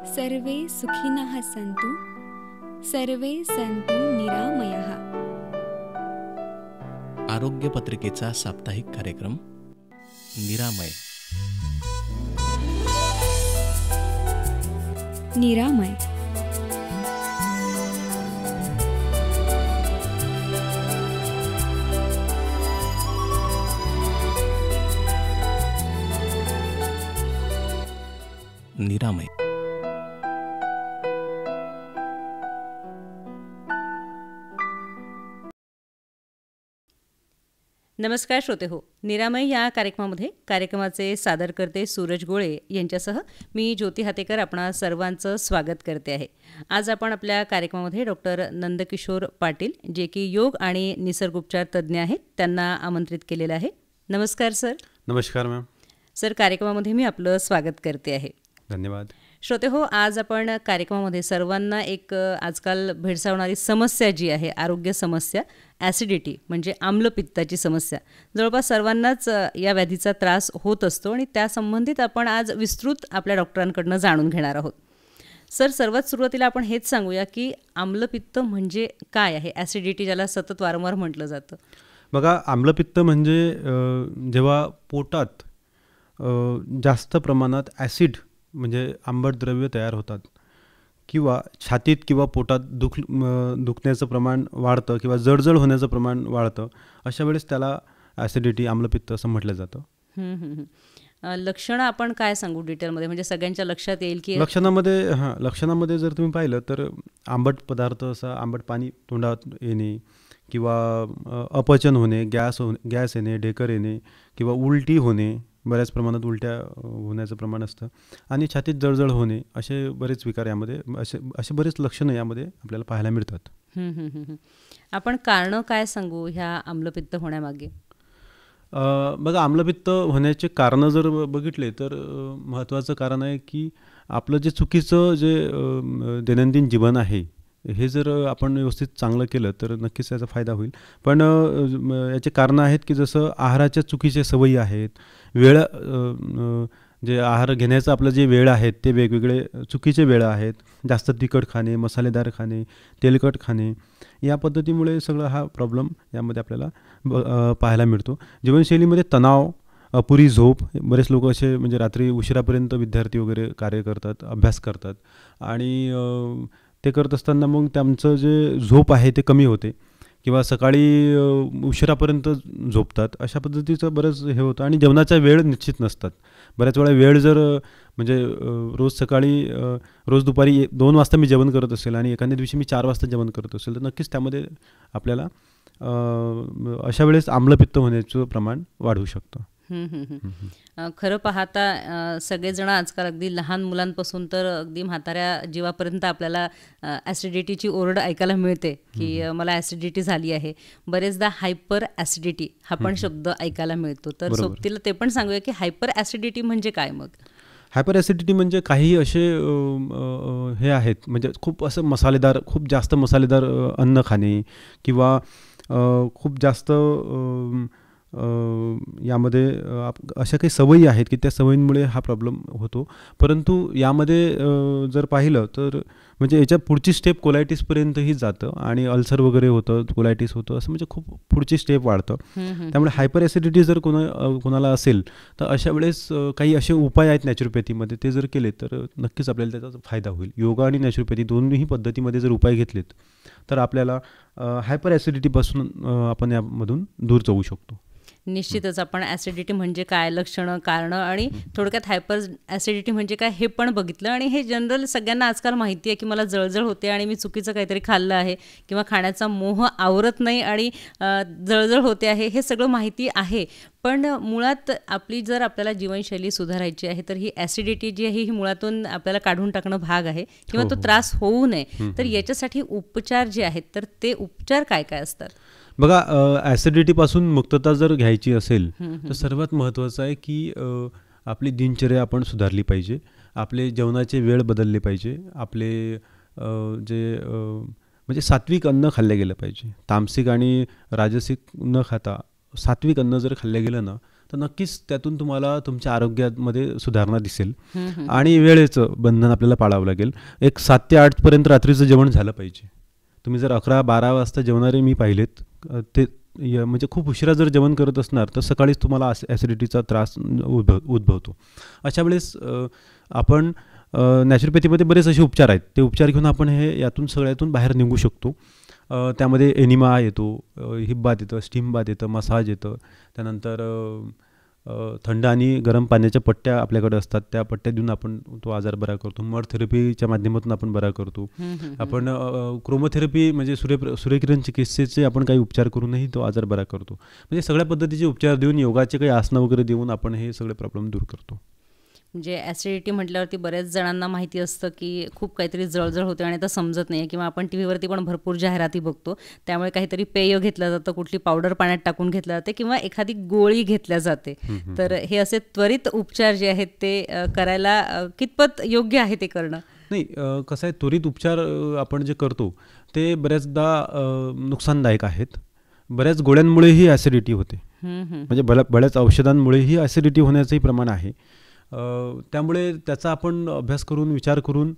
सर्वे सुखिनः सन्तु सर्वे सन्तु निरामयः। आरोग्य पत्रिकेचा साप्ताहिक कार्यक्रम निरामय. निरामय निरामय. नमस्कार श्रोते हो, निरामय या कार्यक्रमाचे सादर करते सूरज गोळे यांच्यासह मी ज्योती हातेकर आपणा सर्वांचं स्वागत करते आहे. आज आपण आपल्या कार्यक्रमामध्ये डॉक्टर नंदकिशोर पाटील जे की योग आणि निसर्गोपचार तज्ज्ञ आहेत त्यांना आमंत्रित केलेलं आहे. नमस्कार सर. नमस्कार मॅम. सर, कार्यक्रमामध्ये मी आपलं स्वागत करते आहे. धन्यवाद. श्रोते हो, आज आपण कार्यक्रमामध्ये सर्वांना एक आजकाल भेडसावणारी समस्या जी आहे, आरोग्य समस्या, ॲसिडिटी म्हणजे आम्लपित्ताची समस्या, जवळपास सर्वांनाच या व्याधीचा त्रास होत असतो आणि त्या संबंधित आपण आज विस्तृत आपल्या डॉक्टरांकडनं जाणून घेणार आहोत. सर, सर्वात सुरुवातीला आपण हेच सांगूया की आम्लपित्त म्हणजे काय आहे, ॲसिडिटी ज्याला सतत वारंवार म्हटलं जातं. बघा, आम्लपित्त म्हणजे जेव्हा पोटात जास्त प्रमाणात ॲसिड म्हणजे आंबट द्रव्य तयार होतात किंवा छातीत किंवा पोटात दुखण्याचं प्रमाण वाढतं किंवा जळजळ होण्याचं प्रमाण वाढतं, अशा वेळेस त्याला ॲसिडिटी, आम्लपित्त असं म्हटलं जातं. लक्षणं आपण काय सांगू डिटेलमध्ये, म्हणजे सगळ्यांच्या लक्षात येईल की लक्षणामध्ये जर तुम्ही पाहिलं तर आंबट पदार्थ, असं आंबट पाणी तोंडात येणे किंवा अपचन होणे, गॅस येणे, ढेकर येणे किंवा उलटी होणे, बऱ्याच प्रमाणात उलट्या होण्याचं प्रमाण असतं आणि छातीत जळजळ होणे, असे बरेच विकार यामध्ये, असे बरेच लक्षणं यामध्ये आपल्याला पाहायला मिळतात. आपण कारणं काय सांगू ह्या आम्लपित्त होण्यामागे? बघा, आम्लपित्त होण्याचे कारणं जर बघितले तर महत्त्वाचं कारण आहे की आपलं जे चुकीचं जे दैनंदिन जीवन आहे हे जर आपण व्यवस्थित चांगलं केलं तर नक्कीच याचा फायदा होईल. पण याचे कारणं आहेत की जसं आहाराच्या चुकीच्या सवयी आहेत, वेळ, जे आहार घेण्याचं आपलं जे वेळ आहेत ते वेगवेगळे चुकीचे वेळ आहेत, जास्त तिखट खाणे, मसालेदार खाणे, तेलकट खाणे, या पद्धतीमुळे सगळं हा प्रॉब्लेम यामध्ये आपल्याला पाहायला मिळतो. जीवनशैलीमध्ये तणाव, अपुरी झोप, बरेच लोक असे म्हणजे रात्री उशिरापर्यंत विद्यार्थी वगैरे कार्य करतात, अभ्यास करतात आणि ते करत असताना मग त्यांचं जे झोप आहे ते कमी होते किंवा सकाळी उशिरापर्यंत झोपतात, अशा पद्धतीचं बरंच हे होतं. आणि जेवणाचा वेळ निश्चित नसतात. बऱ्याच वेळा वेळ जर म्हणजे रोज दुपारी 2 वाजता मी जेवण करत असेल आणि एखाद्या दिवशी मी 4 वाजता जेवण करत असेल तर नक्कीच त्यामध्ये आपल्याला अशा वेळेस आम्लपित्त होण्याचं प्रमाण वाढू शकतं. खरं पाहता सगळेजण आजकाल अगदी लहान मुलांपासून तर अगदी म्हाताऱ्या जीवापर्यंत आपल्याला ॲसिडिटीची ओरड ऐकायला मिळते की मला ॲसिडिटी झाली आहे. बरेचदा हायपर ॲसिडिटी हा पण शब्द ऐकायला मिळतो. तर सोबतीला ते पण सांगूया की हायपर ॲसिडिटी म्हणजे काय? मग हायपर ॲसिडिटी म्हणजे काही असे हे आहेत, म्हणजे खूप जास्त मसालेदार अन्न खाणे किंवा खूप जास्त यामध्ये अशा काही सवयी आहेत की त्या सवयींमुळे हा प्रॉब्लेम होतो. परंतु यामध्ये जर पाहिलं तर म्हणजे याच्या पुढची स्टेप कोलायटिसपर्यंतही जातं आणि अल्सर वगैरे होतं, कोलायटिस होतं, असं म्हणजे खूप पुढची स्टेप वाढतं. त्यामुळे हायपर ॲसिडिटी जर कोणाला असेल तर अशा वेळेस काही असे उपाय आहेत नॅचरोपॅथीमध्ये, ते जर केले तर नक्कीच आपल्याला त्याचा फायदा होईल. योगा आणि नॅचरोपॅथी दोन्ही पद्धतीमध्ये जर उपाय घेतलेत तर आपल्याला हायपर ॲसिडिटीपासून आपण यामधून दूर जाऊ शकतो. निश्चितच आपण ॲसिडिटी म्हणजे काय, लक्षणं, कारणं आणि थोडक्यात हायपर ॲसिडिटी म्हणजे काय हे पण बघितलं. आणि हे जनरल सगळ्यांना आजकाल माहिती आहे की मला जळजळ होते आणि मी चुकीचं काहीतरी खाल्लं आहे किंवा खाण्याचा मोह आवरत नाही आणि जळजळ होते आहे, हे सगळं माहिती आहे. पण मुळात आपल्याला जीवनशैली सुधारायची आहे तर ही ॲसिडिटी जी आहे ही मुळातून आपल्याला काढून टाकणं भाग आहे किंवा तो त्रास होऊ नये. तर याच्यासाठी उपचार जे आहेत तर ते उपचार काय काय असतात? बघा, ॲसिडिटीपासून मुक्तता जर घ्यायची असेल तर सर्वात महत्त्वाचं आहे की आपली दिनचर्या आपण सुधारली पाहिजे, आपले जेवणाचे वेळ बदलले पाहिजे, आपले जे म्हणजे सात्विक अन्न खाल्लं गेलं पाहिजे. तामसिक आणि राजसिक न खाता सात्विक अन्न जर खाल्लं गेलं ना तर नक्कीच त्यातून तुम्हाला तुमच्या आरोग्यामध्ये सुधारणा दिसेल. आणि वेळेचं बंधन आपल्याला पाळावं लागेल. एक 7 ते 8पर्यंत रात्रीचं जेवण झालं पाहिजे. तुम्ही जर 11-12 वाजता जेवणारे मी पाहिलेत, ते म्हणजे खूप उशिरा जर जेवण करत असणार तर सकाळीच तुम्हाला ॲसिडिटीचा त्रास उद्भवतो. अशा वेळेस आपण नॅचरोपॅथीमध्ये बरेच असे उपचार आहेत, ते उपचार घेऊन आपण यातून सगळ्यातून बाहेर निघू शकतो. त्यामध्ये एनिमा येतो, हिप बाथ येतं, स्टीम बाथ येतं, मसाज येतं, त्यानंतर थंड आणि गरम पाण्याच्या पट्ट्या आपल्याकडे असतात, त्या पट्ट्या देऊन आपण तो आजार बरा करतो. मड थेरपीच्या माध्यमातून आपण बरा करतो. आपण क्रोमोथेरपी म्हणजे सूर्यकिरण चिकित्सेचे आपण काही उपचार करूनही तो आजार बरा करतो. म्हणजे सगळ्या पद्धतीचे उपचार देऊन, योगाचे काही आसनं वगैरे देऊन आपण हे सगळे प्रॉब्लेम दूर करतो. म्हणजे ॲसिडिटी म्हटल्यावरती बऱ्याच जणांना माहिती असतं की खूप काहीतरी जळजळ होते आणि तर समजत नाही, किंवा आपण टी व्हीवरती पण भरपूर जाहिराती बघतो. त्यामुळे काहीतरी पेय घेतलं जातं, कुठली पावडर पाण्यात टाकून घेतलं जाते किंवा एखादी गोळी घेतल्या जाते. तर हे असे त्वरित उपचार जे आहेत ते करायला कितपत योग्य आहे ते करणं? नाही, कसं आहे, त्वरित उपचार आपण जे करतो ते बऱ्याचदा नुकसानदायक आहेत. बऱ्याच गोळ्यांमुळेही ॲसिडिटी होते, म्हणजे बऱ्याच औषधांमुळेही ॲसिडिटी होण्याचंही प्रमाण आहे. त्यामुळे त्याचा आपण अभ्यास करून, विचार करून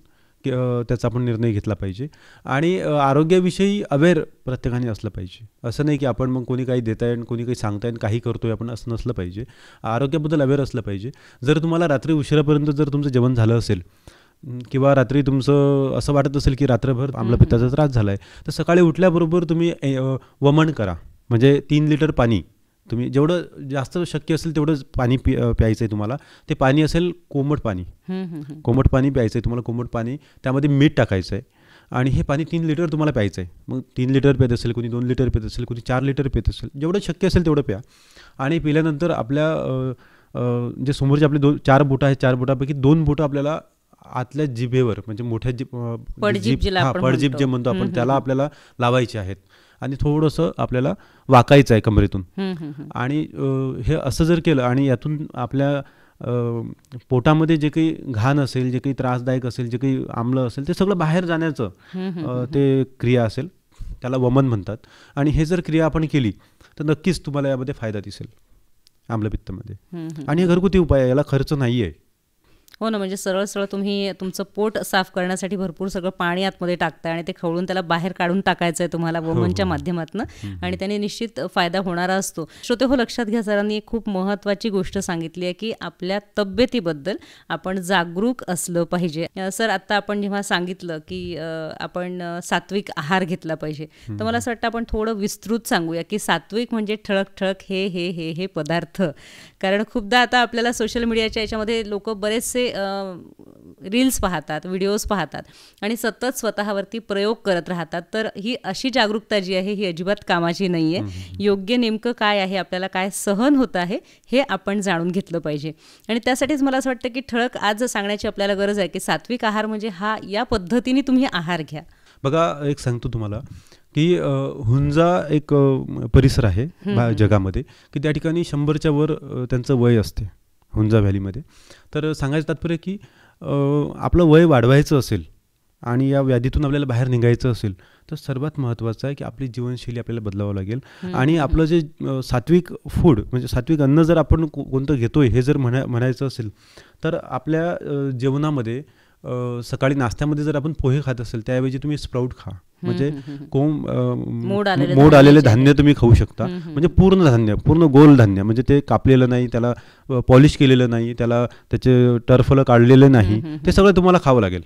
त्याचा आपण निर्णय घेतला पाहिजे. आणि आरोग्याविषयी अवेअर प्रत्येकाने असलं पाहिजे. असं नाही की आपण मग कोणी काही देत आहे आणि कोणी काही सांगताय आणि काही करतोय आपण, असं नसलं पाहिजे. आरोग्याबद्दल अवेअर असलं पाहिजे. जर तुम्हाला रात्री उशिरापर्यंत जर तुमचं जेवण झालं असेल किंवा रात्री तुमचं असं वाटत असेल की रात्रभर आम्लपित्ताचा त्रास झाला आहे, तर सकाळी उठल्याबरोबर तुम्ही वमन करा. म्हणजे 3 लिटर पाणी, तुम्ही जेवढं जास्त शक्य असेल तेवढं पाणी प्यायचं आहे तुम्हाला. ते पाणी असेल कोमट पाणी, कोमट पाणी प्यायचं आहे तुम्हाला, कोमट पाणी. त्यामध्ये मीठ टाकायचं आहे आणि हे पाणी 3 लिटर तुम्हाला प्यायचं आहे. मग 3 लिटर पित असेल, कोणी 2 लिटर पित असेल, कोणी 4 लिटर पित असेल, जेवढं शक्य असेल तेवढं प्या. आणि पिल्यानंतर आपल्या जे समोरचे आपले 4 बोटं आहेत, 4 बोटापैकी 2 बोटं आपल्याला आतल्या जिभेवर, म्हणजे मोठ्या पडजीभ जे म्हणतो आपण, त्याला आपल्याला लावायचे आहेत. आणि थोडंसं आपल्याला वाकायचं आहे कमरेतून. आणि हे असं जर केलं आणि यातून आपल्या पोटामध्ये जे काही घाण असेल, जे काही त्रासदायक असेल, जे काही आम्ल असेल, ते सगळं बाहेर जाण्याचं ते क्रिया असेल, त्याला वमन म्हणतात. आणि हे जर क्रिया आपण केली तर नक्कीच तुम्हाला यामध्ये फायदा दिसेल आम्लपित्तामध्ये. आणि हे घरगुती उपाय आहे, याला खर्च नाही आहे. हो ना, म्हणजे सरळ सरळ तुम्ही तुमचं पोट साफ करण्यासाठी भरपूर सगळं पाणी आतमध्ये टाकताय आणि ते खवळून त्याला बाहेर काढून टाकायचं आहे तुम्हाला वमनच्या माध्यमातून, आणि त्याने निश्चित फायदा होणारा असतो. श्रोते हो, लक्षात घ्या, सरांनी एक खूप महत्त्वाची गोष्ट सांगितली आहे की आपल्या तब्येतीबद्दल आपण जागरूक असलं पाहिजे. सर, आत्ता आपण जेव्हा सांगितलं की आपण सात्विक आहार घेतला पाहिजे, तर मला असं वाटतं आपण थोडं विस्तृत सांगूया की सात्विक म्हणजे ठळक ठळक हे हे हे हे पदार्थ. कारण खूपदा आता आपल्याला सोशल मीडियाच्या याच्यामध्ये लोक बरेचसे रील्स पाहतात, व्हिडिओज पाहतात आणि सतत स्वतःवरती प्रयोग करत राहतात. तर ही अशी जागरूकता जी आहे ही अजिबात कामाची नाही आहे. योग्य नेमकं काय आहे, आपल्याला काय सहन होत आहे हे आपण जाणून घेतलं पाहिजे. आणि त्यासाठीच मला असं वाटतं की ठळक आज सांगण्याची आपल्याला गरज आहे की सात्विक आहार म्हणजे हा या पद्धतीने तुम्ही आहार घ्या. बघा, एक सांगतो तुम्हाला की हुंजा एक परिसर आहे जगामध्ये की त्या ठिकाणी 100च्या वर त्यांचं वय असते हुंजा व्हॅलीमध्ये. तर सांगायचं तात्पर्य की आपलं वय वाढवायचं असेल आणि या व्याधीतून आपल्याला बाहेर निघायचं असेल तर सर्वात महत्त्वाचं आहे की आपली जीवनशैली आपल्याला बदलावं लागेल. आणि आपलं जे सात्विक फूड म्हणजे सात्विक अन्न जर आपण कोणतं घेतोय हे जर म्हणायचं असेल तर आपल्या जेवणामध्ये सकाळी नाश्त्यामध्ये जर आपण पोहे खात असेल त्याऐवजी तुम्ही स्प्राऊट खा. म्हणजे मोड आलेले धान्य तुम्ही खाऊ शकता. म्हणजे पूर्ण धान्य, पूर्ण गोल धान्य, म्हणजे ते कापलेलं नाही, त्याला पॉलिश केलेलं नाही, त्याला त्याचे टर्फलं काढलेलं नाही, ते सगळं तुम्हाला खावं लागेल.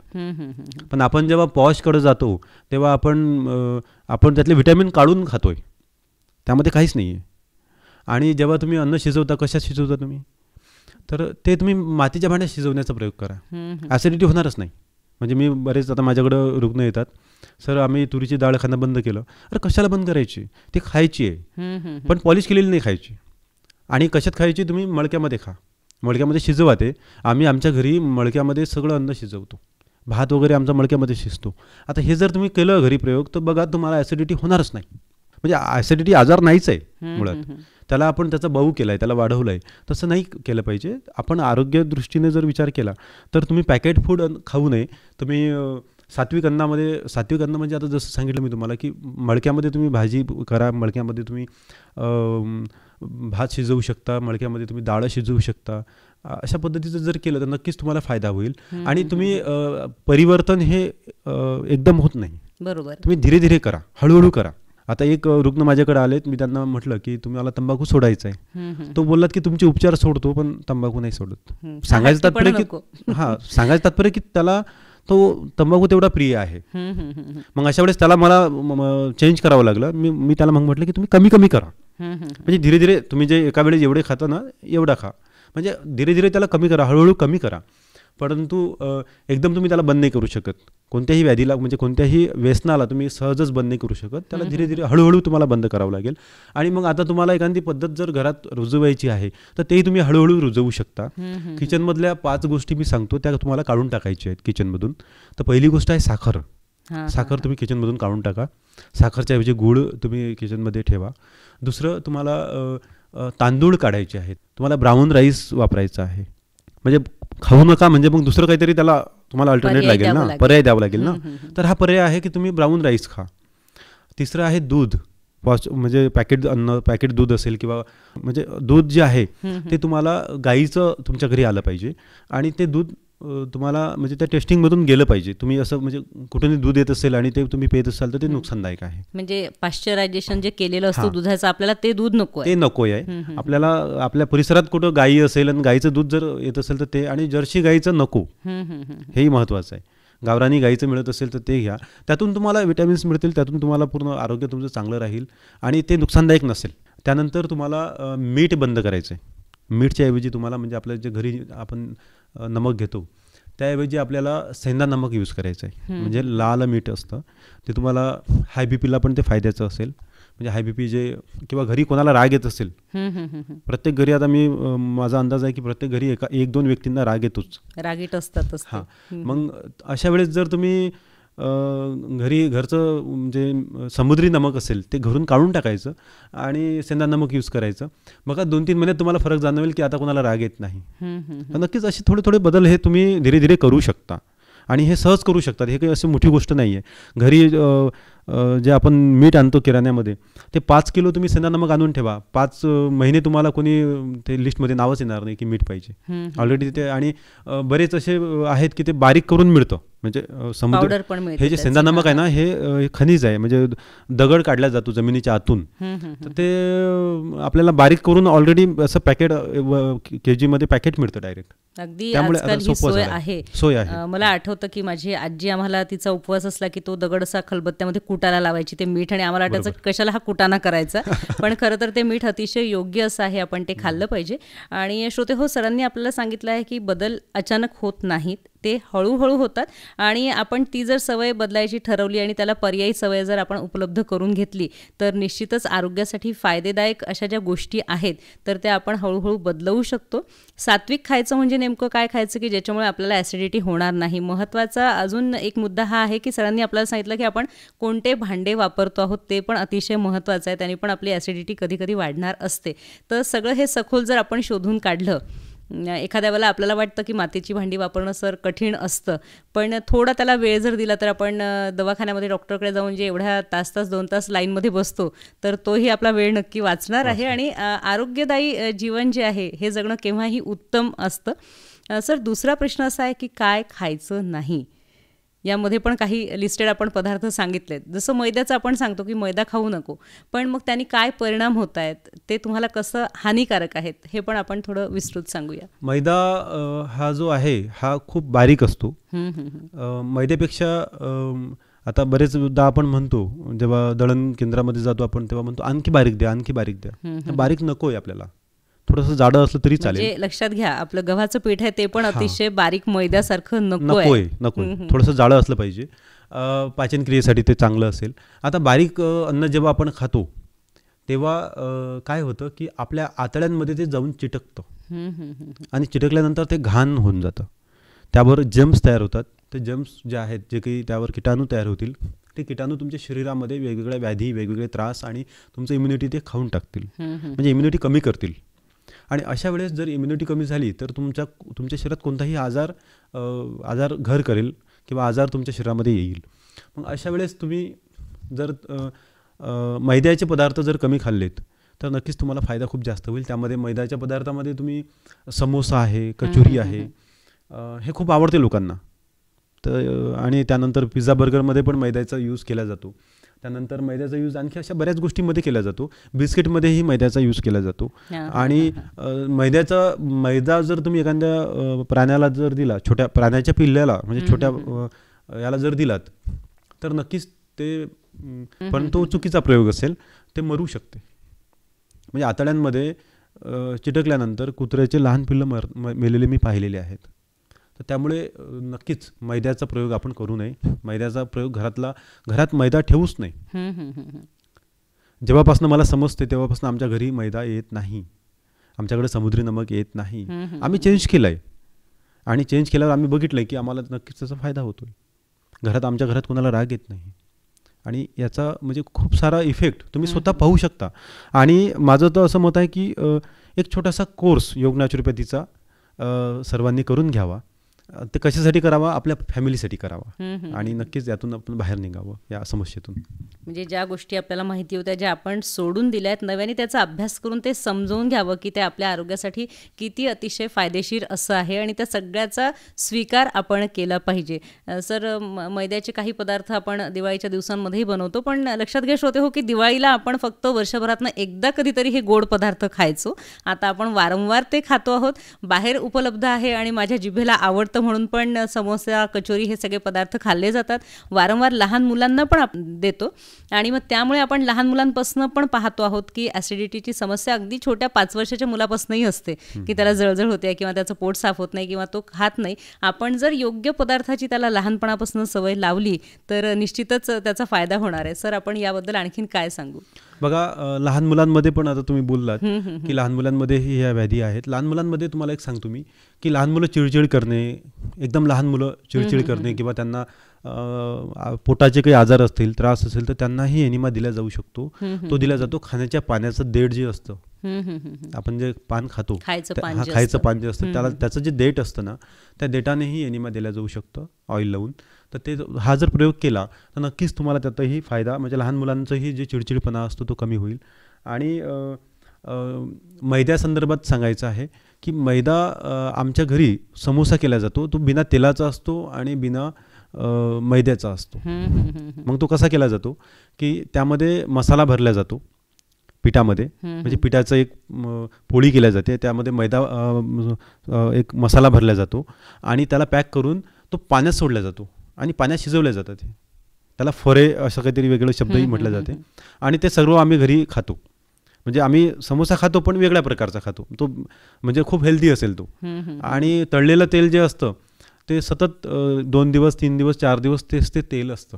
पण आपण जेव्हा पॉशकडे जातो तेव्हा आपण त्यातले व्हिटॅमिन काढून खातोय, त्यामध्ये काहीच नाही आहे. आणि जेव्हा तुम्ही अन्न शिजवता, कशात शिजवता तुम्ही, तर ते तुम्ही मातीच्या भांड्यात शिजवण्याचा प्रयोग करा. ॲसिडिटी होणारच नाही. म्हणजे मी बरेच आता माझ्याकडं रुग्ण येतात, सर आम्ही तुरीची डाळ खाणं बंद केलं. अरे कशाला बंद करायची, ती खायची आहे पण पॉलिश केलेली नाही खायची. आणि कशात खायची, तुम्ही मळक्यामध्ये खा, मळक्यामध्ये शिजवा ते. आम्ही आमच्या घरी मळक्यामध्ये सगळं अन्न शिजवतो, भात वगैरे आमचा मळक्यामध्ये शिजतो. आता हे जर तुम्ही केलं घरी प्रयोग तर बघा तुम्हाला ॲसिडिटी होणारच नाही. म्हणजे ॲसिडिटी आजार नाहीच आहे मुळात, त्याला आपण त्याचा बाऊ केला आहे, त्याला वाढवलं आहे. तसं नाही केलं पाहिजे. आपण आरोग्य दृष्टीने जर विचार केला तर तुम्ही पॅकेट फूड खाऊ नये. तुम्ही सात्विक अन्न म्हणजे आता जसं सांगितलं मी तुम्हाला की मडक्यामध्ये तुम्ही भाजी करा, मडक्यामध्ये तुम्ही भात शिजवू शकता, मडक्यामध्ये तुम्ही डाळ शिजवू शकता. अशा पद्धतीचं जर केलं तर नक्कीच तुम्हाला फायदा होईल. आणि तुम्ही परिवर्तन हे एकदम होत नाही, बरोबर. तुम्ही धीरे धीरे करा, हळूहळू करा. आता एक रुग्ण माझ्याकडे आलेत, मी त्यांना म्हटलं की तुम्हाला तंबाखू सोडायचा आहे. तो बोललात की तुमचे उपचार सोडतो पण तंबाखू नाही सोडत. सांगायचं तात्पर्य की त्याला तो तंबाखू तेवढा प्रिय आहे. मग अशा वेळेस त्याला मला चेंज करावं लागलं. मी त्याला मग म्हटलं की तुम्ही कमी कमी करा, म्हणजे धीरे धीरे तुम्ही जे एका वेळेस एवढे खाता ना एवढा खा, म्हणजे धीरे धीरे त्याला कमी करा, हळूहळू कमी करा. परंतु एकदम तुम्ही त्याला बंद नाही करू शकत. कोणत्याही व्याधीला म्हणजे कोणत्याही व्यसनाला तुम्ही सहजच बंद नाही करू शकत. त्याला धीरे धीरे हळूहळू तुम्हाला बंद करावं लागेल. आणि मग आता तुम्हाला एखादी पद्धत जर घरात रुजवायची आहे तर तेही तुम्ही हळूहळू रुजवू शकता. किचनमधल्या 5 गोष्टी मी सांगतो त्या तुम्हाला काढून टाकायच्या आहेत किचनमधून. तर पहिली गोष्ट आहे साखर. साखर तुम्ही किचनमधून काढून टाका. साखरच्या ऐवजी गूळ तुम्ही किचनमध्ये ठेवा. दुसरं तुम्हाला तांदूळ काढायचे आहेत. तुम्हाला ब्राऊन राईस वापरायचा आहे. म्हणजे खाऊ नका म्हणजे मग दुसरं काहीतरी त्याला तुम्हाला अल्टरनेट लागेल ना, पर्याय द्यावा लागेल ना. तर हा पर्याय आहे की तुम्ही ब्राऊन राईस खा. तिसरं आहे दूध. म्हणजे पॅकेट दूध असेल किंवा म्हणजे दूध जे आहे ते तुम्हाला गाईचं तुमच्या घरी आलं पाहिजे. आणि ते दूध तुम्हाला म्हणजे त्या टेस्टिंगमधून गेलं पाहिजे. तुम्ही असं म्हणजे कुठूनही दूध येत असेल आणि ते तुम्ही पेत असाल तर ते नुकसानदायक आहे. म्हणजे पाश्चरायझेशन जे केलेलं असतं दुधाचं, आपल्याला ते दूध नको आहे, ते नको आहे. आपल्याला आपल्या परिसरात कुठं गाई असेल आणि गाईचं दूध जर येत असेल तर ते, आणि जर्सी गाईचं नको, हेही महत्त्वाचं आहे. गावरानी गाईचं मिळत असेल तर ते घ्या. त्यातून तुम्हाला विटॅमिन्स मिळतील, त्यातून तुम्हाला पूर्ण आरोग्य तुमचं चांगलं राहील आणि ते नुकसानदायक नसेल. त्यानंतर तुम्हाला मीठ बंद करायचं आहे. मीठच्या ऐवजी तुम्हाला म्हणजे आपल्या जे घरी आपण नमक घेतो त्याऐवजी आपल्याला सेंधा नमक यूज करायचं आहे. म्हणजे लाल मीठ असतं ते तुम्हाला हाय बीपीला पण ते फायद्याचं असेल. म्हणजे हाय बीपी जे किंवा घरी कोणाला राग येत असेल, प्रत्येक घरी आता माझा अंदाज आहे की प्रत्येक घरी 1-2 व्यक्तींना राग येतोच, रागीट असतातच. मग अशा वेळेस जर तुम्ही घरी घरचं म्हणजे समुद्री नमक असेल ते घरून काढून टाकायचं आणि सेंधा नमक यूज करायचं. बघा 2-3 महिन्यात तुम्हाला फरक जाणवेल की आता कोणाला राग येत नाही. नक्कीच असे थोडे थोडे बदल हे तुम्ही धीरे धीरे करू शकता आणि हे सहज करू शकतात. हे काही अशी मोठी गोष्ट नाही आहे. घरी जे आपण मीठ आणतो किराण्यामध्ये ते 5 किलो तुम्ही सेंधा नमक आणून ठेवा. 5 महिने तुम्हाला कोणी ते लिस्टमध्ये नावच येणार नाही की मीठ पाहिजे ऑलरेडी ते. आणि बरेच असे आहेत की ते बारीक करून मिळतं. म्हणजे समुद्र हे जे सेंधा नमक आहे ना हे खनिज आहे. म्हणजे दगड काढला जातो जमिनीच्या आतून, तर ते आपल्याला बारीक करून ऑलरेडी असं पॅकेट KG मध्ये पॅकेट मिळतं डायरेक्ट. अगदी आजकाल ही सोय आहे. मला आठवतं की माझी आजी आम्हाला तिचा उपवास असला की तो दगड असा खलबत्त्यामध्ये कुटायला लावायची ते मीठ, आणि आम्हाला वाटायचं कशाला हा कुटाणा करायचा. पण खरं तर ते मीठ अतिशय योग्य असं आहे, आपण ते खाल्लं पाहिजे. आणि श्रोते हो, सरांनी आपल्याला सांगितलं आहे की बदल अचानक होत नाहीत, ते हळूहळू होतात. आणि आपण ती जर सवय बदलायची ठरवली आणि त्याला पर्यायी सवय जर आपण उपलब्ध करून घेतली तर निश्चितच आरोग्यासाठी फायदेदायक अशा ज्या गोष्टी आहेत तर त्या आपण हळूहळू बदलवू शकतो. सात्विक खायचं म्हणजे नेमकं काय खायचं की ज्याच्यामुळे आपल्याला ॲसिडिटी होणार नाही. महत्त्वाचा अजून एक मुद्दा हा आहे की सरांनी आपल्याला सांगितलं की आपण कोणते भांडे वापरतो आहोत ते पण अतिशय महत्त्वाचं आहे. त्यांनी पण आपली ॲसिडिटी कधी कधी वाढणार असते. तर सगळं हे सखोल जर आपण शोधून काढलं, एखाद्या वेळेला आपल्याला वाटतं की मातीची भांडी वापरणं सर कठीण असतं, पण थोडा त्याला वेळ जर दिला तर आपण दवाखान्यामध्ये डॉक्टरकडे जाऊन जे एवढ्या 2 तास लाईनमध्ये बसतो तर तोही आपला वेळ नक्की वाचणार आहे. आणि आरोग्यदायी जीवन जे आहे हे जगणं केव्हाही उत्तम असतं. सर दुसरा प्रश्न असा आहे की काय खायचं नाही. यामध्ये पण काही लिस्टेड आपण पदार्थ सांगितलेत. जसं मैद्याचं आपण सांगतो की मैदा खाऊ नको, पण मग त्यांनी काय परिणाम होत आहेत, ते तुम्हाला कसं हानिकारक आहेत, हे पण आपण थोडं विस्तृत सांगूया. मैदा हा जो आहे हा खूप बारीक असतो. मैद्यापेक्षा आता बरेचदा आपण म्हणतो जेव्हा दळण केंद्रामध्ये जातो आपण तेव्हा म्हणतो आणखी बारीक द्या, आणखी बारीक द्या. बारीक नको आहे आपल्याला, थोडंसं जाडं असलं तरी चालेल. म्हणजे लक्षात घ्या आपलं गव्हाचं पीठ आहे ते पण अतिशय बारीक मैद्यासारखं नकोय. थोडंसं जाडं असलं पाहिजे. पाचन क्रियेसाठी ते चांगलं असेल. आता बारीक अन्न जेव्हा आपण खातो तेव्हा काय होतं की आपल्या आतड्यांमध्ये ते जाऊन चिटकतं आणि चिटकल्यानंतर ते घाण होऊन जातं. त्यावर जम्स तयार होतात. ते जम्स जे आहेत जे काही त्यावर किटाणू तयार होतील ते किटाणू तुमच्या शरीरामध्ये वेगवेगळ्या व्याधी, वेगवेगळे त्रास आणि तुमचं इम्युनिटी ते खाऊन टाकतील, म्हणजे इम्युनिटी कमी करतील. आणि अशा वेळेस जर इम्युनिटी कमी झाली तर तुमच्या शरीरात कोणताही आजार घर करेल किंवा आजार तुमच्या शरीरामध्ये येईल. मग अशा वेळेस तुम्ही जर मैद्याचे पदार्थ जर कमी खाल्लेत तर नक्कीच तुम्हाला फायदा खूप जास्त होईल. त्यामध्ये मैद्याच्या पदार्थामध्ये तुम्ही समोसा आहे, कचोरी आहे, हे खूप आवडते लोकांना. तर आणि त्यानंतर पिझ्झा बर्गरमध्ये पण मैद्याचा यूज केला जातो. त्यानंतर मैद्याचा यूज आणखी अशा बऱ्याच गोष्टींमध्ये केला जातो. बिस्किटमध्येही मैद्याचा यूज केला जातो. आणि मैदा जर तुम्ही एखाद्या प्राण्याला जर दिला, छोट्या प्राण्याच्या पिल्ल्याला म्हणजे छोट्या याला जर दिलात तर नक्कीच ते, पण तो चुकीचा प्रयोग असेल, ते मरू शकते. म्हणजे आतड्यांमध्ये चिटकल्यानंतर कुत्र्याचे लहान पिल्लं मेलेले मी पाहिलेले आहेत. तर त्यामुळे नक्कीच मैद्याचा प्रयोग आपण करू नये. मैद्याचा प्रयोग घरात मैदा ठेवूच नाही. जेव्हापासून मला समजते तेव्हापासून आमच्या घरी मैदा येत नाही, आमच्याकडे समुद्री नमक येत नाही. आम्ही चेंज केलं आहे आणि चेंज केल्यावर आम्ही बघितलं आहे की आम्हाला नक्कीच त्याचा फायदा होतो आहे. आमच्या घरात कोणाला राग येत नाही आणि याचा म्हणजे खूप सारा इफेक्ट तुम्ही स्वतः पाहू शकता. आणि माझं तर असं मत आहे की एक छोटासा कोर्स योग नॅचरोपॅथीचा सर्वांनी करून घ्यावा. ते कशासाठी करावा? आपल्या फॅमिलीसाठी करावा आणि नक्कीच यातून आपण बाहेर निघावं या समस्येतून. म्हणजे ज्या गोष्टी आपल्याला माहिती होत्या, ज्या आपण सोडून दिल्या आहेत, नव्याने त्याचा अभ्यास करून ते समजवून घ्यावं की ते आपल्या आरोग्यासाठी किती अतिशय फायदेशीर असं आहे आणि त्या सगळ्याचा स्वीकार आपण केला पाहिजे. सर, मैद्याचे काही पदार्थ आपण दिवाळीच्या दिवसांमध्येही बनवतो, पण लक्षात घ्यायचं होते की दिवाळीला आपण फक्त वर्षभरातनं एकदा कधीतरी हे गोड पदार्थ खायचो. आता आपण वारंवार ते खातो आहोत, बाहेर उपलब्ध आहे आणि माझ्या जिभेला आवडतं म्हणून पण समोसा, कचोरी हे सगळे पदार्थ खाल्ले जातात. वारंवार लहान मुलांना पण देतो आणि मग त्यामुळे आपण लहान मुलांपासून पण पाहतो आहोत की ॲसिडिटीची समस्या अगदी छोट्या 5 वर्षाच्या मुलापासूनही असते की त्याला जळजळ होते किंवा त्याचं पोट साफ होत नाही किंवा तो खात नाही. आपण जर योग्य पदार्थाची त्याला लहानपणापासून सवय लावली तर निश्चितच त्याचा फायदा होणार आहे. सर, आपण याबद्दल आणखीन काय सांगू? बघा, लहान मुलांमध्ये पण आता तुम्ही बोललात की लहान मुलांमध्येही ह्या व्याधी आहेत. लहान मुलांमध्ये तुम्हाला एक सांगतो मी की लहान मुलं चिडचिड करणे, एकदम लहान मुलं चिडचिड करणे किंवा त्यांना पोटाचे काही आजार असतील, त्रास असेल तर त्यांनाही एनिमा दिला जाऊ शकतो. तो दिला जातो खाण्याच्या पाण्याचं देठ जे असतं, आपण जे पान खातो, खायचं पान जे असतं त्याला, त्याचं जे देठ असतं ना, त्या देठानेही एनिमा दिला जाऊ शकतं ऑइल लावून. तर हा जर प्रयोग केला तर नक्कीच तुम्हाला त्यातही फायदा, म्हणजे लहान मुलांचंही जे चिडचिडपणा असतो तो कमी होईल. आणि मैद्यासंदर्भात सांगायचं आहे की मैदा आमच्या घरी समोसा केला जातो, तो बिना तेलाचा असतो आणि बिना मैद्याचा असतो. मग तो कसा केला जातो की त्यामध्ये मसाला भरला जातो पिठामध्ये, म्हणजे पिठाचं एक पोळी केल्या जाते, त्यामध्ये मैदा एक मसाला भरला जातो आणि त्याला पॅक करून तो पाण्यात सोडला जातो आणि पाण्यात शिजवल्या जातात. त्याला फरे असं काहीतरी वेगळं शब्दही म्हटलं जाते. आणि ते सर्व आम्ही घरी खातो. म्हणजे आम्ही समोसा खातो पण वेगळ्या प्रकारचा खातो, तो म्हणजे खूप हेल्दी असेल तो. आणि तळलेलं तेल जे असतं ते सतत 2 दिवस 3 दिवस 4 दिवस तेच ते तेल असतं.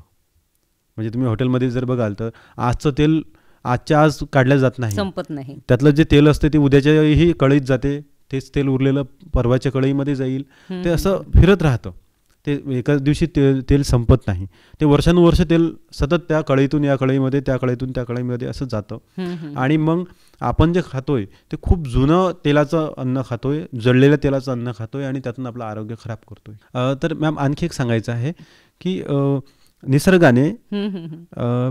म्हणजे तुम्ही हॉटेलमध्ये जर बघाल तर आजचं तेल आजच्या आज काढलं जात नाही, संपत नाही. त्यातलं जे तेल असते ते उद्याच्याही कढईत जाते, तेच तेल उरलेलं परवाच्या कढईमध्ये जाईल. ते असं फिरत राहतं. ते एकाच दिवशी तेल संपत नाही. ते वर्षानुवर्ष तेल सतत त्या कढईतून या कढईमध्ये, त्या कढईतून त्या कढईमध्ये असं जातं. आणि मग आपण जे खातोय ते खूप जुनं तेलाचं अन्न खातोय, जळलेल्या तेलाचं अन्न खातोय आणि त्यातून आपलं आरोग्य खराब करतोय. तर मॅम, आणखी एक सांगायचं आहे की निसर्गाने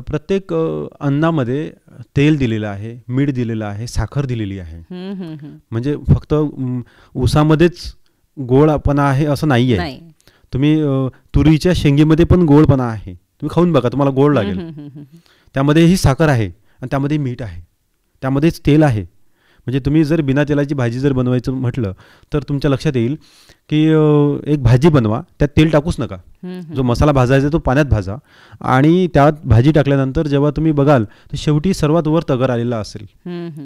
प्रत्येक अन्नामध्ये तेल दिलेलं आहे, मीठ दिलेलं आहे, साखर दिलेली आहे. म्हणजे फक्त ऊसामध्येच गोडपणा आहे असं नाही आहे. तुम्ही तुरीच्या शेंगेमध्ये पण गोडपणा आहे, तुम्ही खाऊन बघा, तुम्हाला गोड लागेल. त्यामध्येही साखर आहे आणि त्यामध्ये मीठ आहे, त्यामध्येच तेल आहे. म्हणजे तुम्ही जर बिना तेलाची भाजी जर बनवायचं म्हटलं तर तुमच्या लक्षात येईल की एक भाजी बनवा, त्यात तेल टाकूच नका. जो मसाला भाजायचा तो पाण्यात भाजा आणि त्यात भाजी टाकल्यानंतर जेव्हा तुम्ही बघाल तर शेवटी सर्वात वर तगर आलेला असेल.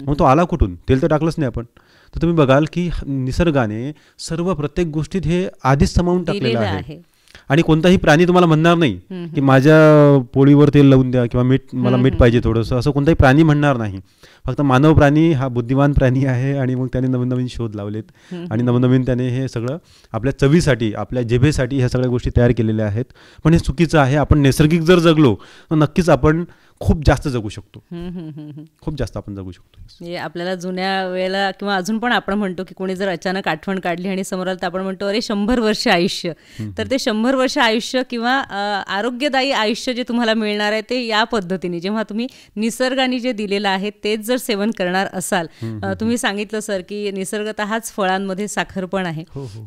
मग तो आला कुठून? तेल तर टाकलंच नाही आपण. तर तुम्ही बघाल की निसर्गाने सर्व प्रत्येक गोष्टीत हे आधीच सामावून टाकलेलं आहे. आणि कोणताही प्राणी तुम्हाला म्हणणार नाही की माझ्या पोळीवर तेल लावून द्या किंवा मला मीठ पाहिजे थोडंसं, असं कोणताही प्राणी म्हणणार नाही. फक्त मानव प्राणी हा बुद्धिमान प्राणी आहे आणि मग त्याने नवीन नवीन शोध लावलेत आणि नवनवीन त्याने हे सगळं आपल्या चवीसाठी, आपल्या जिभेसाठी ह्या सगळ्या गोष्टी तयार केलेल्या आहेत. पण हे चुकीचं आहे. आपण नैसर्गिक जर जगलो तर नक्कीच आपण खूप जास्त जगू शकतो, हम्म, हम्म, हम्म, हम्म. खूप जास्त आपण जगू शकतो. म्हणजे आपल्याला जुन्या वेळेला किंवा अजून पण आपण म्हणतो की कोणी जर अचानक आठवण काढली आणि समोर आलं तर आपण म्हणतो अरे 100 वर्ष आयुष्य. तर ते 100 वर्ष आयुष्य किंवा आरोग्यदायी आयुष्य जे तुम्हाला मिळणार आहे ते या पद्धतीने जेव्हा तुम्ही निसर्गाने जे दिलेलं आहे तेच जर सेवन करणार असाल. तुम्ही सांगितलं सर की निसर्गतःच फळांमध्ये साखर पण आहे.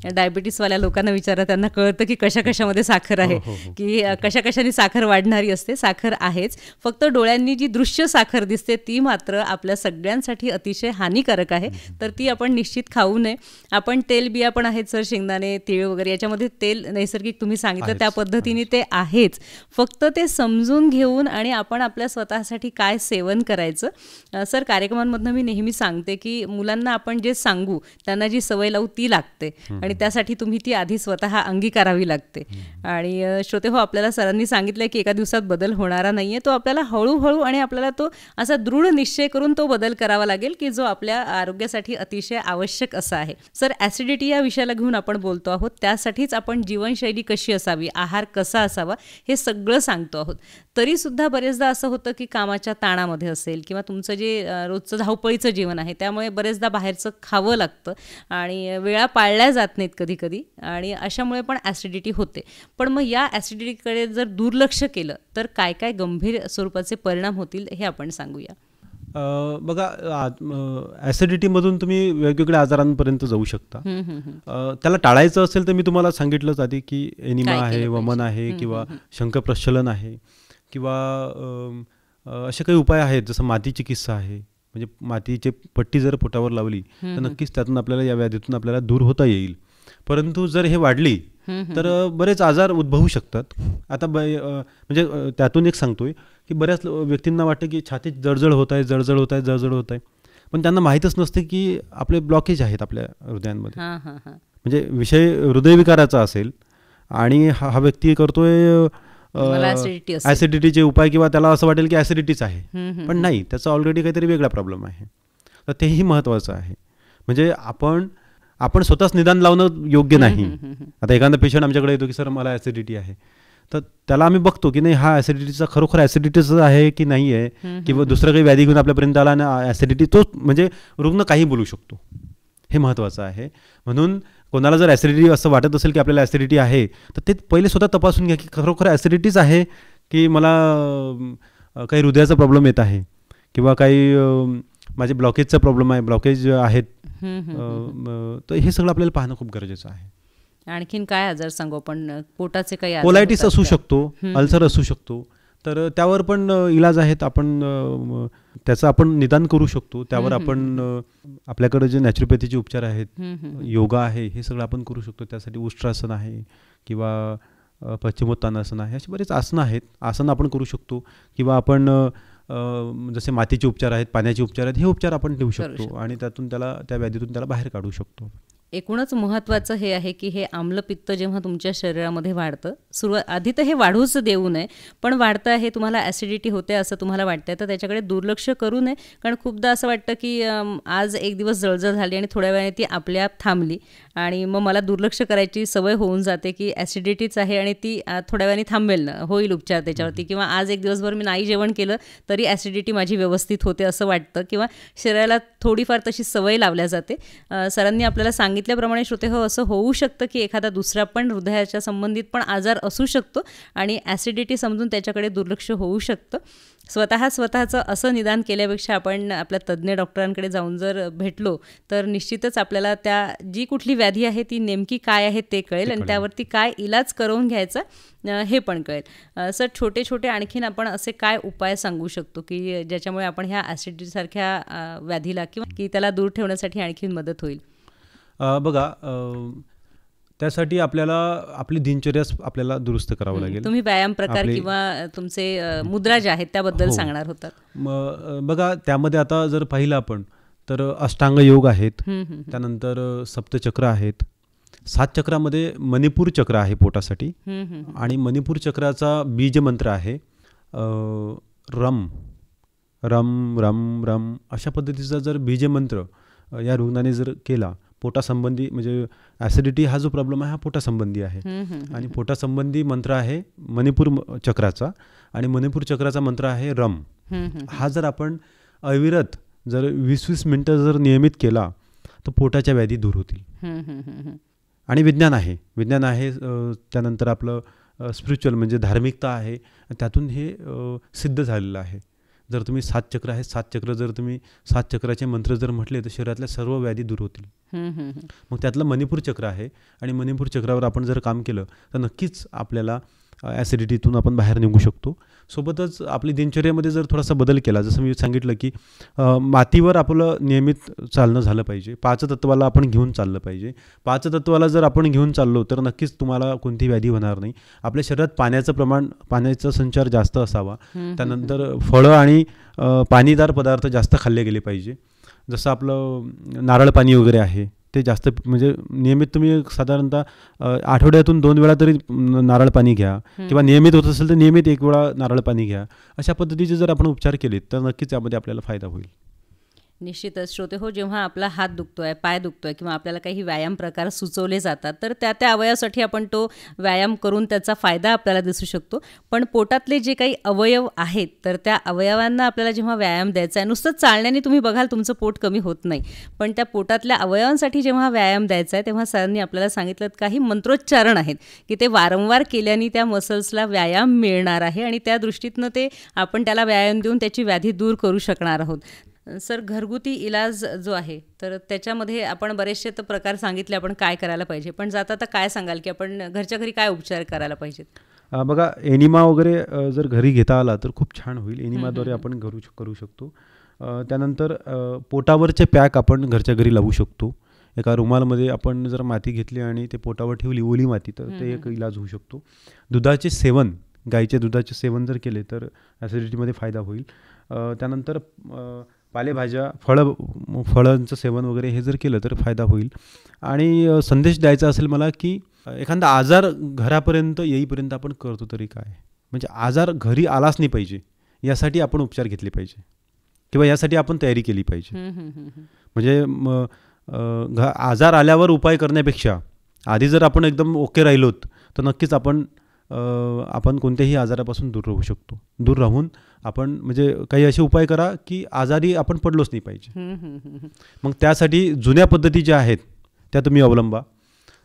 डायबिटीसवाल्या लोकांना विचारा, त्यांना कळतं की कशा कशामध्ये साखर आहे, की कशा कशाने साखर वाढणारी असते. साखर आहेच, फक्त डोळ्यांनी जी दृश्य साखर दिसते ती मात्र आपल्या सगळ्यांसाठी अतिशय हानिकारक आहे. तर ती आपण निश्चित खाऊ नये. आपण तेलबिया पण आहेत सर, शेंगदाणे, तीळ वगैरे, याच्यामध्ये तेल नैसर्गिक तुम्ही सांगितलं त्या पद्धतीने ते आहेच. फक्त ते समजून घेऊन आणि आपण आपल्या स्वतःसाठी काय सेवन करायचं. सर कार्यक्रमांमधनं मी नेहमी सांगते की मुलांना आपण जे सांगू त्यांना जी सवय लावू ती लागते आणि त्यासाठी तुम्ही ती आधी स्वतः अंगीकारावी लागते. आणि श्रोते हो, आपल्याला सरांनी सांगितलं की एका दिवसात बदल होणारा नाहीये, तो आपल्याला हळूहळू आणि आपल्याला तो असा दृढ निश्चय करून तो बदल करावा लागेल की जो आपल्या आरोग्यासाठी अतिशय आवश्यक असा आहे. सर ॲसिडिटी या विषयाला घेऊन आपण बोलतो आहोत, त्यासाठीच आपण जीवनशैली कशी असावी, आहार कसा असावा हे सगळं सांगतो आहोत. तरीसुद्धा बरेचदा असं होतं की कामाच्या ताणामध्ये असेल किंवा तुमचं जे रोजचं धावपळीचं जीवन आहे त्यामुळे बरेचदा बाहेरचं खावं लागतं आणि वेळा पाळल्या जात नाहीत कधी कधी, आणि अशामुळे पण ॲसिडिटी होते. पण मग या ॲसिडिटीकडे जर दुर्लक्ष केलं तर काय काय गंभीर स्वरूपाचे परिणाम होतील हे आपण सांगूया. बघा, ॲसिडिटीमधून तुम्ही वेगवेगळ्या आजारांपर्यंत जाऊ शकता. त्याला टाळायचं असेल तर मी तुम्हाला सांगितलंच आधी की एनिमा आहे, वमन आहे किंवा शंखप्रश्चलन आहे किंवा असे काही उपाय आहेत जसं माती चिकित्सा आहे. म्हणजे मातीची पट्टी जर पोटावर लावली तर नक्कीच त्यातून आपल्याला या व्याधीतून आपल्याला दूर होता येईल. परंतु जर हे वाढली तर बरेच आजार उद्भवू शकतात. आता म्हणजे त्यातून एक सांगतोय की बऱ्याच व्यक्तींना वाटतं की छातीत जळजळ होत आहे, पण त्यांना माहीतच नसते की आपले ब्लॉकेज आहेत आपल्या हृदयांमध्ये. म्हणजे विषय हृदयविकाराचा असेल आणि हा व्यक्ती करतोय ॲसिडिटीचे उपाय किंवा त्याला असं वाटेल की ॲसिडिटीच आहे, पण नाही, त्याचा ऑलरेडी काहीतरी वेगळा प्रॉब्लेम आहे. तर तेही महत्त्वाचं आहे. म्हणजे आपण स्वतःच निदान लावणं योग्य नाही. आता एखादा पेशंट आमच्याकडे येतो की सर मला ॲसिडिटी आहे, तर त्याला आम्ही बघतो की नाही हा ॲसिडिटीचा खरोखर ॲसिडिटीच आहे की नाही आहे, किंवा दुसरं काही व्याधी घेऊन आपल्यापर्यंत आला आणि ॲसिडिटी, तो म्हणजे रुग्ण काही बोलू शकतो. हे महत्त्वाचं आहे. म्हणून कोणाला जर ॲसिडिटी असं वाटत असेल की आपल्याला ॲसिडिटी आहे तर ते पहिले स्वतः तपासून घ्या की खरोखर ॲसिडिटीच आहे की मला काही हृदयाचा प्रॉब्लेम येत आहे किंवा काही माझे ब्लॉकेजचा प्रॉब्लेम आहे, ब्लॉकेज आहेत. तर हे सगळं आपल्याला पाहणं खूप गरजेचं आहे. आणखीन काय आजार सांगू आपण? पोटाचे काही आजार, कोलायटिस असू शकतो, अल्सर असू शकतो, तर त्यावर पण इलाज आहेत. आपण त्याचं आपण निदान करू शकतो. त्यावर आपण आपल्याकडे जे नॅचरोपॅथीचे उपचार आहेत, योगा आहे, हे सगळं आपण करू शकतो. त्यासाठी उष्ट्रासन आहे किंवा पश्चिमोत्तानासन आहे, असे बरेच आसनं आहेत. आसनं आपण करू शकतो किंवा आपण जसे मातीचे उपचार आहेत, पाण्याचे उपचार आहेत, हे उपचार आपण देऊ शकतो आणि त्यातून त्या व्याधीतून त्याला बाहेर काढू शकतो. एकूणच महत्त्वाचं हे आहे की हे आम्लपित्त जेव्हा तुमच्या शरीरामध्ये वाढतं, आधी तर हे वाढूच देऊ नये, पण वाढतं आहे, तुम्हाला ॲसिडिटी होते असं तुम्हाला वाटतंय तर त्याच्याकडे दुर्लक्ष करू नये. कारण खूपदा असं वाटतं की आज एक दिवस जळजळ झाली आणि थोड्या वेळाने ती आपल्या आप थांबली आणि मग मला दुर्लक्ष करायची सवय होऊन जाते की ॲसिडिटीच आहे आणि ती थोड्या वेळाने थांबेल ना, होईल उपचार त्याच्यावरती, किंवा आज एक दिवसभर मी नाही जेवण केलं तरी ॲसिडिटी माझी व्यवस्थित होते असं वाटतं किंवा शरीराला थोडीफार तशी सवय लावल्या जाते. सरांनी आपल्याला सांगितल्याप्रमाणे श्रोते हो, असं होऊ शकतं की एखादा दुसरा पण हृदयाच्या संबंधित पण आजार असू शकतो आणि ॲसिडिटी समजून त्याच्याकडे दुर्लक्ष होऊ शकतं. स्वतःचं असं निदान केल्यापेक्षा आपण आपल्या तज्ज्ञ डॉक्टरांकडे जाऊन जर भेटलो तर निश्चितच आपल्याला त्या जी कुठली व्याधी आहे ती नेमकी काय आहे ते कळेल आणि त्यावरती काय इलाज करून घ्यायचा हे पण कळेल. सर छोटे छोटे आणखीन आपण असे काय उपाय सांगू शकतो की ज्याच्यामुळे आपण ह्या ॲसिडिटीसारख्या व्याधीला किंवा की त्याला दूर ठेवण्यासाठी आणखीन मदत होईल? बघा, त्यासाठी आपल्याला आपली दिनचर्या आपल्याला दुरुस्त करावं लागेल. तुम्ही व्यायाम प्रकार किंवा तुमचे मुद्रा ज्या आहेत त्याबद्दल सांगणार होतात. बघा, त्यामध्ये आता जर पाहिलं आपण तर अष्टांग योग आहेत, त्यानंतर सप्तचक्र आहेत. 7 चक्रामध्ये मणिपूर चक्र आहे पोटासाठी आणि मणिपूर चक्राचा बीज मंत्र आहे रम रम रम रम. अशा पद्धतीचा जर बीज मंत्र या रुग्णाने जर केला, पोटासंबंधी म्हणजे ॲसिडिटी हा जो प्रॉब्लेम आहे हा पोटासंबंधी आहे आणि पोटासंबंधी मंत्र आहे मणिपूर चक्राचा आणि मणिपूर चक्राचा मंत्र आहे रम. हा जर आपण अविरत जर 20-20 मिनटं जर नियमित केला तर पोटाच्या व्याधी दूर होतील. आणि विज्ञान आहे त्यानंतर आपलं स्पिरिच्युअल म्हणजे धार्मिकता आहे, त्यातून हे सिद्ध झालेलं आहे. जर तुम्ही 7 चक्र आहेत, 7 चक्र जर तुम्ही 7 चक्राचे मंत्र जर म्हटले तर शरीरातल्या सर्व व्याधी दूर होतील. मग त्यातलं मणिपूर चक्र आहे आणि मणिपूर चक्रावर आपण जर काम केलं तर नक्कीच आपल्याला ॲसिडिटीतून आपण बाहेर निघू शकतो. सोबतच आपली दिनचर्येमध्ये जर थोडासा बदल केला, जसं मी सांगितलं की मातीवर आपलं नियमित चालणं झालं पाहिजे, 5 तत्वाला आपण घेऊन चाललं पाहिजे. 5 तत्वाला जर आपण घेऊन चाललो तर नक्कीच तुम्हाला कोणती व्याधी होणार नाही. आपल्या शरीरात पाण्याचं प्रमाण, पाण्याचा संचार जास्त असावा. त्यानंतर फळं आणि पाणीदार पदार्थ जास्त खाल्ले गेले पाहिजे. जसं आपलं नारळ पाणी वगैरे आहे ते जास्त, म्हणजे नियमित तुम्ही साधारणतः आठवड्यातून 2 वेळा तरी नारळ पाणी घ्या, किंवा नियमित होत असेल तर नियमित 1 वेळा नारळ पाणी घ्या. अशा पद्धतीचे जर आपण उपचार केले तर नक्कीच यामध्ये आपल्याला फायदा होईल. निश्चितच श्रोते हो, जेव्हा आपला हात दुखतोय, पाय दुखतोय किंवा आपल्याला काही व्यायाम प्रकार सुचवले जातात तर त्या अवयवासाठी आपण तो व्यायाम करून त्याचा फायदा आपल्याला दिसू शकतो. पण पोटातले जे काही अवयव आहेत तर त्या अवयवांना आपल्याला जेव्हा व्यायाम द्यायचा आहे, नुसतं चालण्याने तुम्ही बघाल तुमचं पोट कमी होत नाही, पण त्या पोटातल्या अवयवांसाठी जेव्हा व्यायाम द्यायचा आहे तेव्हा सरांनी आपल्याला सांगितलं काही मंत्रोच्चारण आहेत की ते वारंवार केल्याने त्या मसल्सला व्यायाम मिळणार आहे आणि त्या दृष्टीतनं ते आपण त्याला व्यायाम देऊन त्याची व्याधी दूर करू शकणार आहोत. सर, घरगुती इलाज जो आहे तर त्याच्यामध्ये आपण बरेचसे तर प्रकार सांगितले आपण काय करायला पाहिजे, पण जाता काय सांगाल की आपण घरच्या घरी काय उपचार करायला पाहिजेत? बघा, एनिमा वगैरे जर घरी घेता आला तर खूप छान होईल. एनिमाद्वारे आपण करू शकतो. त्यानंतर पोटावरचे पॅक आपण घरच्या घरी लावू शकतो. एका रुमालमध्ये आपण जर माती घेतली आणि ते पोटावर ठेवली, ओली माती, तर ते एक इलाज होऊ शकतो. दुधाचे सेवन, गाईच्या दुधाचे सेवन जर केले तर ॲसिडिटीमध्ये फायदा होईल. त्यानंतर पालेभाज्या, फळांचं सेवन वगैरे हे जर केलं तर फायदा होईल. आणि संदेश द्यायचा असेल मला की एखादा आजार घरापर्यंत येईपर्यंत आपण करतो तरी काय, म्हणजे आजार घरी आलाच नाही पाहिजे यासाठी आपण उपचार घेतले पाहिजे किंवा यासाठी आपण तयारी केली पाहिजे. म्हणजे आजार आल्यावर उपाय करण्यापेक्षा आधी जर आपण एकदम ओके राहिलोत तर नक्कीच आपण कोणत्याही आजारापासून दूर राहू शकतो. दूर राहून आपण म्हणजे काही असे उपाय करा की आजारी आपण पडलोच नाही पाहिजे. मग त्यासाठी जुन्या पद्धती ज्या आहेत त्या तुम्ही अवलंबा.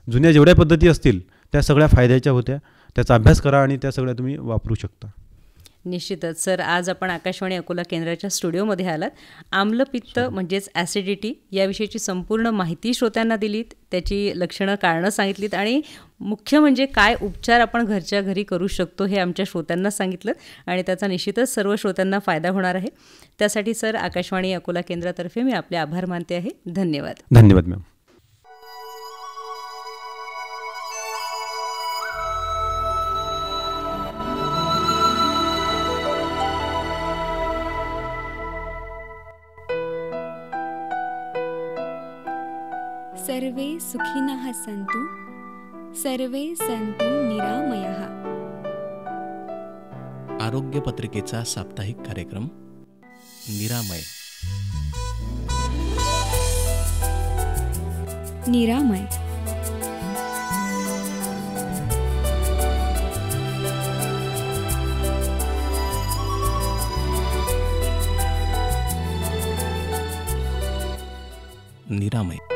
जुन्या जेवढ्या पद्धती असतील त्या सगळ्या फायद्याच्या होत्या, त्याचा अभ्यास करा आणि त्या सगळ्या तुम्ही वापरू शकता. निश्चितच सर, आज आपण आकाशवाणी अकोला केंद्राच्या स्टुडिओमध्ये आलात. आम्लपित्त म्हणजेच ॲसिडिटी याविषयीची संपूर्ण माहिती श्रोत्यांना दिलीत, त्याची लक्षणं, कारणं सांगितलीत आणि मुख्य म्हणजे काय उपचार आपण घरच्या घरी करू शकतो हे आमच्या श्रोत्यांना सांगितलं आणि त्याचा निश्चितच सर्व श्रोत्यांना फायदा होणार आहे. त्यासाठी सर, आकाशवाणी अकोला केंद्रातर्फे मी आपले आभार मानते आहे. धन्यवाद. धन्यवाद मॅम. सर्वे सुखिनः सन्तु, सर्वे सन्तु निरामयः. आरोग्य पत्रिकेचा साप्ताहिक कार्यक्रम निरामय. निरामय. निरामय.